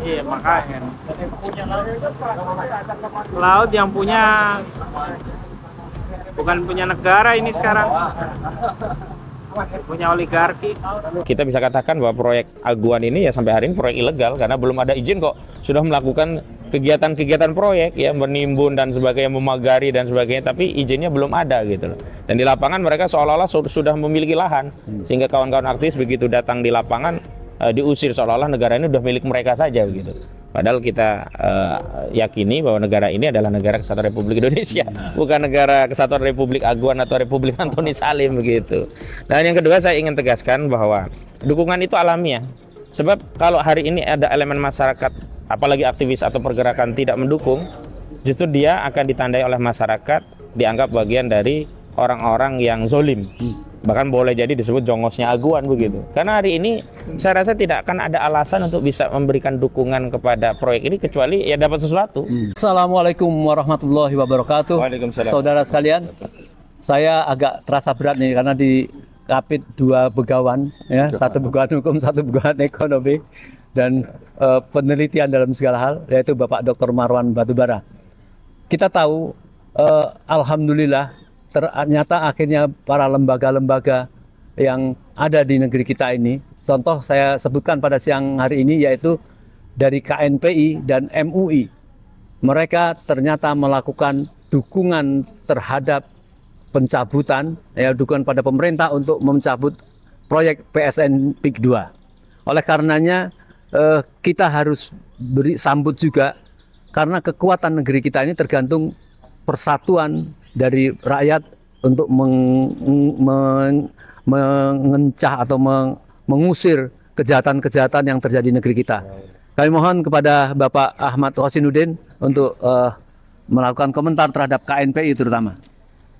Iya, makanya laut yang punya bukan punya negara ini sekarang, punya oligarki. Kita bisa katakan bahwa proyek Aguan ini ya sampai hari ini proyek ilegal karena belum ada izin kok. Sudah melakukan kegiatan-kegiatan proyek ya, menimbun dan sebagainya, memagari dan sebagainya, tapi izinnya belum ada gitu loh. Dan di lapangan mereka seolah-olah sudah memiliki lahan, sehingga kawan-kawan aktivis begitu datang di lapangan diusir seolah-olah negara ini udah milik mereka saja begitu. Padahal kita yakini bahwa negara ini adalah negara kesatuan Republik Indonesia, bukan negara kesatuan Republik Aguan atau Republik Antoni Salim begitu. Dan yang kedua saya ingin tegaskan bahwa dukungan itu alamiah. Sebab kalau hari ini ada elemen masyarakat, apalagi aktivis atau pergerakan tidak mendukung, justru dia akan ditandai oleh masyarakat, dianggap bagian dari orang-orang yang zolim. Bahkan boleh jadi disebut jongosnya Aguan begitu. Karena hari ini saya rasa tidak akan ada alasan untuk bisa memberikan dukungan kepada proyek ini kecuali ya dapat sesuatu. Assalamualaikum warahmatullahi wabarakatuh. Waalaikumsalam. Saudara sekalian, saya agak terasa berat nih karena di kapit dua begawan ya, satu begawan hukum, satu begawan ekonomi dan penelitian dalam segala hal, yaitu Bapak Dr. Marwan Batubara. Kita tahu alhamdulillah ternyata akhirnya para lembaga-lembaga yang ada di negeri kita ini, contoh saya sebutkan pada siang hari ini yaitu dari KNPI dan MUI, mereka ternyata melakukan dukungan terhadap pencabutan, ya, dukungan pada pemerintah untuk mencabut proyek PSN PIK 2. Oleh karenanya kita harus beri sambut juga, karena kekuatan negeri kita ini tergantung persatuan dari rakyat untuk mengencah atau mengusir kejahatan-kejahatan yang terjadi di negeri kita. Kami mohon kepada Bapak Ahmad Hosinuddin untuk melakukan komentar terhadap KNPI terutama.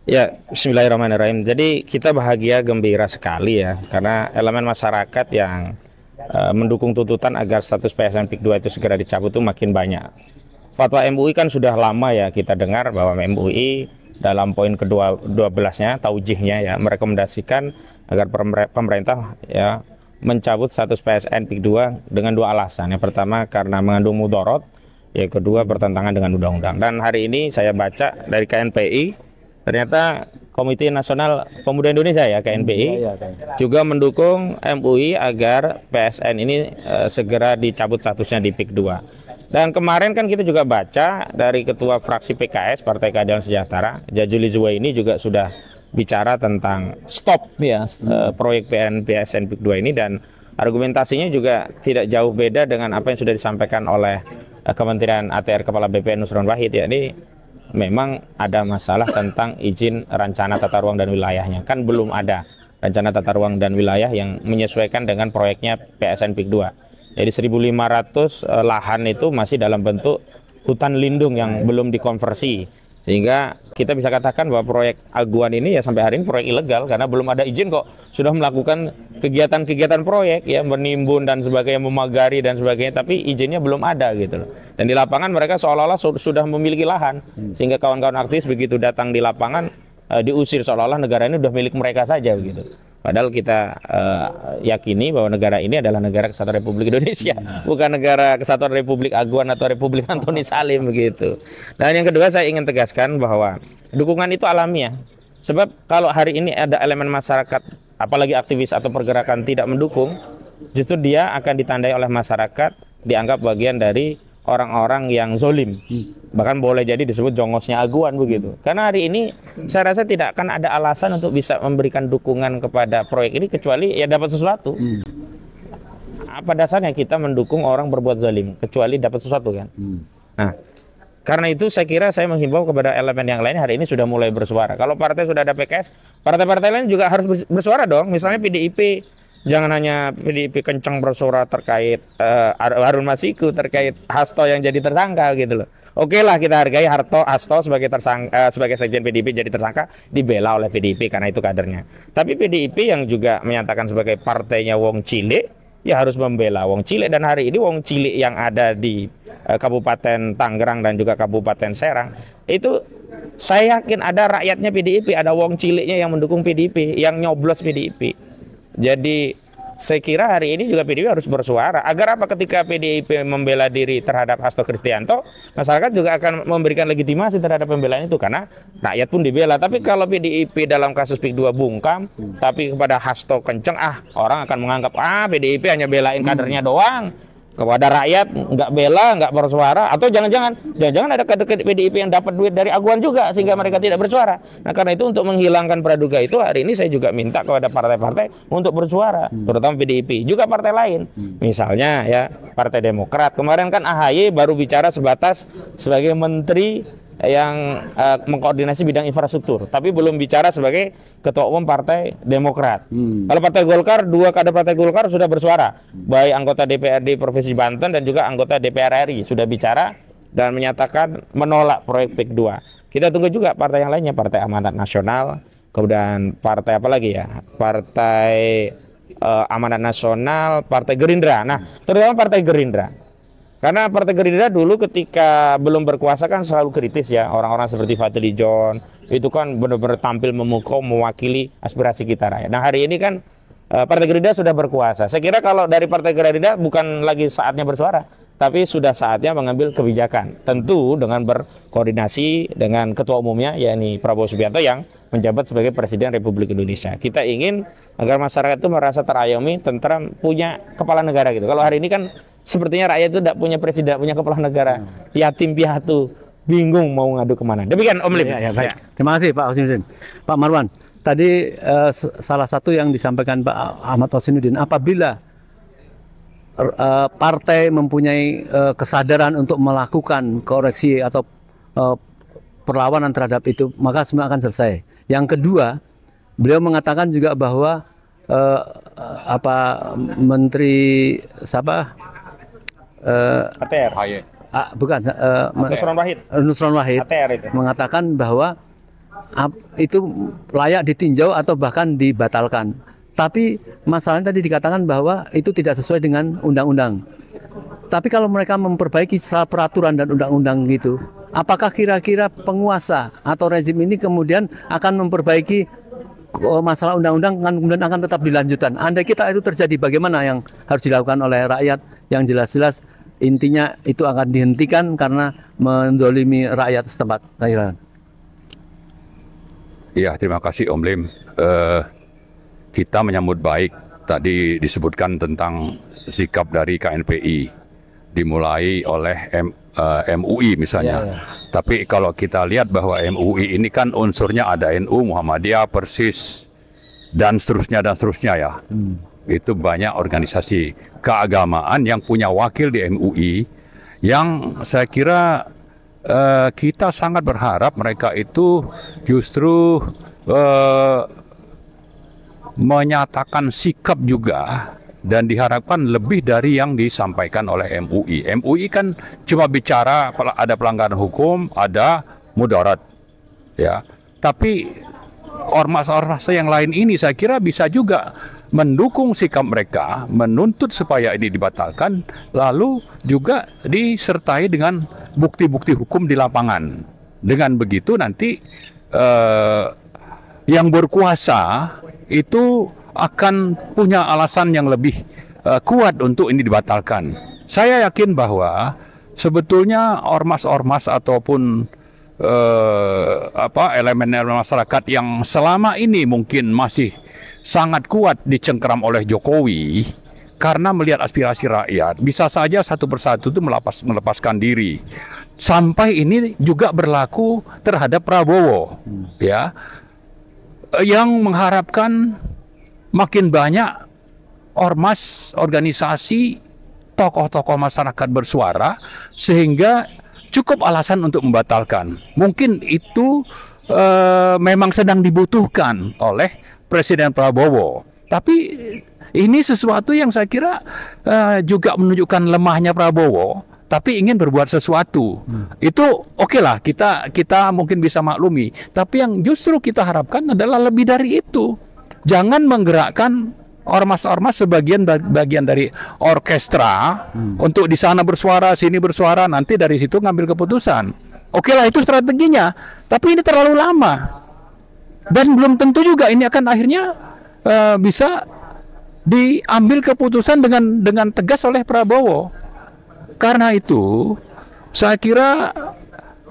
Ya, bismillahirrahmanirrahim. Jadi kita bahagia, gembira sekali ya, karena elemen masyarakat yang mendukung tuntutan agar status PSN PIK 2 itu segera dicabut itu makin banyak. Fatwa MUI kan sudah lama ya kita dengar bahwa MUI dalam poin ke-12-nya, taujihnya ya, merekomendasikan agar pemerintah ya mencabut status PSN PIK 2 dengan dua alasan. Yang pertama karena mengandung mudorot, yang kedua bertentangan dengan undang-undang. Dan hari ini saya baca dari KNPI, ternyata Komite Nasional Pemuda Indonesia ya, KNPI, juga mendukung MUI agar PSN ini segera dicabut statusnya di PIK 2. Dan kemarin kan kita juga baca dari Ketua Fraksi PKS Partai Keadilan Sejahtera, Jajuli Zuwaini, juga sudah bicara tentang stop ya proyek PSN PIK 2 ini, dan argumentasinya juga tidak jauh beda dengan apa yang sudah disampaikan oleh Kementerian ATR Kepala BPN Nusron Wahid, ya. Ini memang ada masalah tentang izin rencana tata ruang dan wilayahnya. Kan belum ada rencana tata ruang dan wilayah yang menyesuaikan dengan proyeknya PSN PIK 2. Jadi 1.500 lahan itu masih dalam bentuk hutan lindung yang belum dikonversi. Sehingga kita bisa katakan bahwa proyek Aguan ini ya sampai hari ini proyek ilegal karena belum ada izin kok. Sudah melakukan kegiatan-kegiatan proyek ya, menimbun dan sebagainya, memagari dan sebagainya, tapi izinnya belum ada gitu loh. Dan di lapangan mereka seolah-olah sudah memiliki lahan, sehingga kawan-kawan aktivis begitu datang di lapangan diusir seolah-olah negara ini udah milik mereka saja begitu. Padahal kita yakini bahwa negara ini adalah negara kesatuan Republik Indonesia, bukan negara kesatuan Republik Aguan atau Republik Antoni Salim begitu. Dan yang kedua saya ingin tegaskan bahwa dukungan itu alamiah. Sebab kalau hari ini ada elemen masyarakat, apalagi aktivis atau pergerakan tidak mendukung, justru dia akan ditandai oleh masyarakat, dianggap bagian dari orang-orang yang zolim. Bahkan boleh jadi disebut jongosnya Aguan begitu. Karena hari ini saya rasa tidak akan ada alasan untuk bisa memberikan dukungan kepada proyek ini kecuali ya dapat sesuatu. Apa dasarnya kita mendukung orang berbuat zalim kecuali dapat sesuatu kan? Nah, karena itu saya kira saya menghimbau kepada elemen yang lain hari ini sudah mulai bersuara. Kalau partai sudah ada PKS, partai-partai lain juga harus bersuara dong. Misalnya PDIP, jangan hanya PDIP kencang bersuara terkait Harun Masiku, terkait Hasto yang jadi tersangka gitu loh. Oke lah, kita hargai Hasto sebagai tersangka, sebagai sekjen PDIP jadi tersangka, dibela oleh PDIP karena itu kadernya. Tapi PDIP yang juga menyatakan sebagai partainya wong cilik, ya harus membela wong cilik. Dan hari ini wong cilik yang ada di Kabupaten Tangerang dan juga Kabupaten Serang, itu saya yakin ada rakyatnya PDIP, ada wong ciliknya yang mendukung PDIP, yang nyoblos PDIP. Jadi saya kira hari ini juga PDIP harus bersuara. Agar apa, ketika PDIP membela diri terhadap Hasto Kristianto, masyarakat juga akan memberikan legitimasi terhadap pembelaan itu, karena rakyat pun dibela. Tapi kalau PDIP dalam kasus PIK 2 bungkam, tapi kepada Hasto kenceng, orang akan menganggap PDIP hanya belain kadernya doang. Kepada rakyat nggak bela, nggak bersuara, atau jangan-jangan ada kader PDIP yang dapat duit dari aguan juga sehingga mereka tidak bersuara. Nah, karena itu untuk menghilangkan praduga itu, hari ini saya juga minta kepada partai-partai untuk bersuara, terutama PDIP, juga partai lain. Misalnya ya Partai Demokrat, kemarin kan AHY baru bicara sebatas sebagai menteri yang mengkoordinasi bidang infrastruktur, tapi belum bicara sebagai ketua umum Partai Demokrat. Kalau Partai Golkar, 2 kader Partai Golkar sudah bersuara, baik anggota DPRD Provinsi Banten dan juga anggota DPR RI sudah bicara dan menyatakan menolak proyek PIK 2. Kita tunggu juga partai yang lainnya, Partai Amanat Nasional, kemudian partai apa lagi ya, Partai Amanat Nasional, Partai Gerindra. Nah, terutama Partai Gerindra. Karena Partai Gerindra dulu ketika belum berkuasa kan selalu kritis ya, orang-orang seperti Fadli John itu kan benar-benar tampil memukau, mewakili aspirasi kita rakyat. Nah, hari ini kan Partai Gerindra sudah berkuasa. Saya kira kalau dari Partai Gerindra bukan lagi saatnya bersuara, tapi sudah saatnya mengambil kebijakan. Tentu dengan berkoordinasi dengan ketua umumnya, yakni Prabowo Subianto yang menjabat sebagai Presiden Republik Indonesia. Kita ingin agar masyarakat itu merasa terayomi, tentram, punya kepala negara gitu. Kalau hari ini kan sepertinya rakyat itu tidak punya presiden, punya kepala negara, yatim piatu, bingung mau ngadu kemana. Demikian Om Lim. Ya, baik. Terima kasih Pak Husnuddin. Pak Marwan, tadi salah satu yang disampaikan Pak Ahmad Husnuddin, apabila partai mempunyai kesadaran untuk melakukan koreksi atau perlawanan terhadap itu, maka semua akan selesai. Yang kedua, beliau mengatakan juga bahwa Menteri ATR. Bukan Nusron Wahid ATR itu mengatakan bahwa itu layak ditinjau atau bahkan dibatalkan. Tapi masalahnya tadi dikatakan bahwa itu tidak sesuai dengan undang-undang. Tapi kalau mereka memperbaiki secara peraturan dan undang-undang gitu, apakah kira-kira penguasa atau rezim ini kemudian akan memperbaiki masalah undang-undang kemudian akan tetap dilanjutkan? Andai kita itu terjadi, bagaimana yang harus dilakukan oleh rakyat? Yang jelas-jelas intinya itu akan dihentikan karena mendolimi rakyat setempat. Iya, terima kasih Om Lim. Kita menyambut baik tadi disebutkan tentang sikap dari KNPI, dimulai oleh MUI misalnya. Tapi kalau kita lihat bahwa MUI ini kan unsurnya ada NU, Muhammadiyah, Persis, dan seterusnya ya. Itu banyak organisasi keagamaan yang punya wakil di MUI, yang saya kira kita sangat berharap mereka itu justru menyatakan sikap juga, dan diharapkan lebih dari yang disampaikan oleh MUI. MUI kan cuma bicara ada pelanggaran hukum, ada mudarat, ya. Tapi ormas-ormas yang lain ini saya kira bisa juga mendukung sikap mereka, menuntut supaya ini dibatalkan, lalu juga disertai dengan bukti-bukti hukum di lapangan. Dengan begitu nanti yang berkuasa itu akan punya alasan yang lebih kuat untuk ini dibatalkan. Saya yakin bahwa sebetulnya ormas-ormas ataupun elemen-elemen masyarakat yang selama ini mungkin masih sangat kuat dicengkeram oleh Jokowi karena melihat aspirasi rakyat, bisa saja satu persatu itu melepaskan diri. Sampai ini juga berlaku terhadap Prabowo, ya, yang mengharapkan makin banyak ormas, organisasi, tokoh-tokoh masyarakat bersuara sehingga cukup alasan untuk membatalkan. Mungkin itu memang sedang dibutuhkan oleh Presiden Prabowo. Tapi ini sesuatu yang saya kira juga menunjukkan lemahnya Prabowo, tapi ingin berbuat sesuatu. Itu oke lah, kita mungkin bisa maklumi. Tapi yang justru kita harapkan adalah lebih dari itu. Jangan menggerakkan ormas-ormas sebagian bagian dari orkestra untuk di sana bersuara, sini bersuara, nanti dari situ ngambil keputusan. Oke lah, itu strateginya. Tapi ini terlalu lama. Dan belum tentu juga ini akan akhirnya bisa diambil keputusan dengan tegas oleh Prabowo. Karena itu, saya kira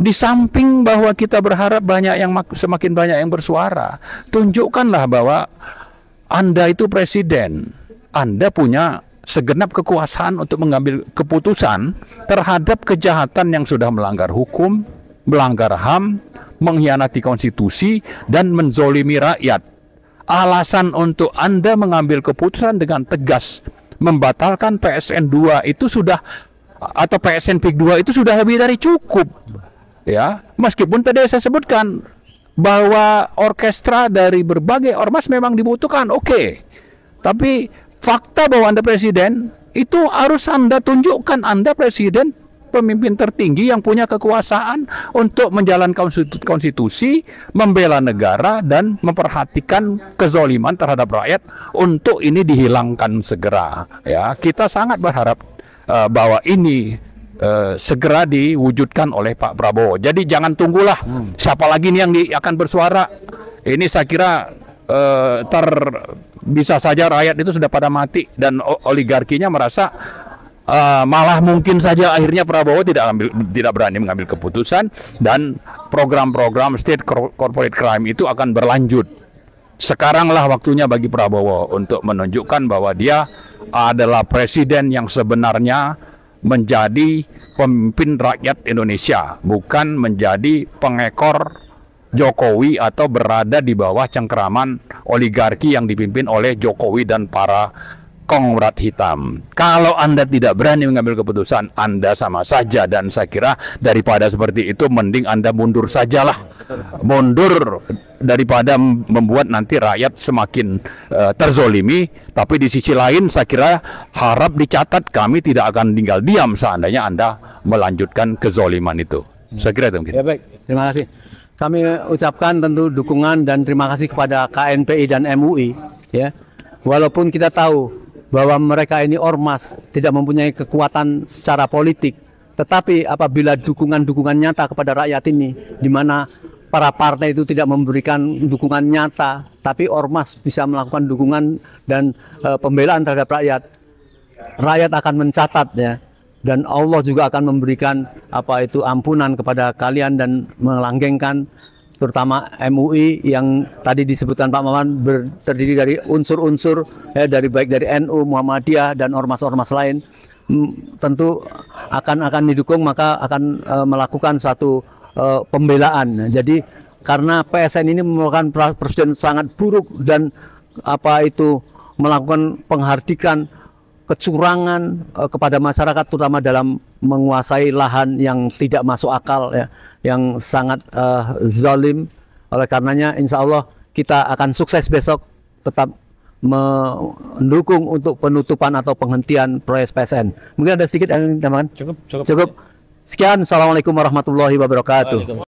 di samping bahwa kita berharap semakin banyak yang bersuara, tunjukkanlah bahwa Anda itu presiden, Anda punya segenap kekuasaan untuk mengambil keputusan terhadap kejahatan yang sudah melanggar hukum, melanggar HAM, mengkhianati konstitusi, dan menzolimi rakyat. Alasan untuk Anda mengambil keputusan dengan tegas membatalkan PSN 2 itu sudah, atau PSN PIK 2 itu sudah lebih dari cukup. Ya, meskipun tadi saya sebutkan bahwa orkestra dari berbagai ormas memang dibutuhkan, oke. Tapi fakta bahwa Anda presiden itu harus Anda tunjukkan Anda presiden, pemimpin tertinggi yang punya kekuasaan untuk menjalankan konstitusi, membela negara, dan memperhatikan kezoliman terhadap rakyat. Untuk ini dihilangkan segera. Ya, kita sangat berharap bahwa ini segera diwujudkan oleh Pak Prabowo. Jadi jangan tunggulah siapa lagi nih yang akan bersuara. Ini saya kira bisa saja rakyat itu sudah pada mati dan oligarkinya merasa malah mungkin saja akhirnya Prabowo tidak berani mengambil keputusan, dan program-program state corporate crime itu akan berlanjut. Sekaranglah waktunya bagi Prabowo untuk menunjukkan bahwa dia adalah presiden yang sebenarnya menjadi pemimpin rakyat Indonesia, bukan menjadi pengekor Jokowi atau berada di bawah cengkeraman oligarki yang dipimpin oleh Jokowi dan para kongrat hitam. Kalau Anda tidak berani mengambil keputusan, Anda sama saja, dan saya kira daripada seperti itu mending Anda mundur sajalah. Mundur daripada membuat nanti rakyat semakin terzolimi. Tapi di sisi lain saya kira harap dicatat, kami tidak akan tinggal diam seandainya Anda melanjutkan kezoliman itu. Saya kira itu mungkin. Ya, baik, terima kasih. Kami ucapkan tentu dukungan dan terima kasih kepada KNPI dan MUI, ya. Walaupun kita tahu bahwa mereka ini ormas, tidak mempunyai kekuatan secara politik, tetapi apabila dukungan-dukungan nyata kepada rakyat ini, di mana para partai itu tidak memberikan dukungan nyata, tapi ormas bisa melakukan dukungan dan pembelaan terhadap rakyat, rakyat akan mencatat, ya. Dan Allah juga akan memberikan ampunan kepada kalian dan melanggengkan, terutama MUI yang tadi disebutkan Pak Maman terdiri dari unsur-unsur, ya, baik dari NU, Muhammadiyah, dan ormas-ormas lain. Tentu akan didukung, maka akan melakukan satu pembelaan. Jadi karena PSN ini merupakan presiden sangat buruk dan melakukan penghardikan kecurangan kepada masyarakat, terutama dalam menguasai lahan yang tidak masuk akal, ya, yang sangat zalim. Oleh karenanya insya Allah kita akan sukses besok, tetap mendukung untuk penutupan atau penghentian proyek PSN. Mungkin ada sedikit yang tambahkan? Cukup. Sekian, assalamualaikum warahmatullahi wabarakatuh.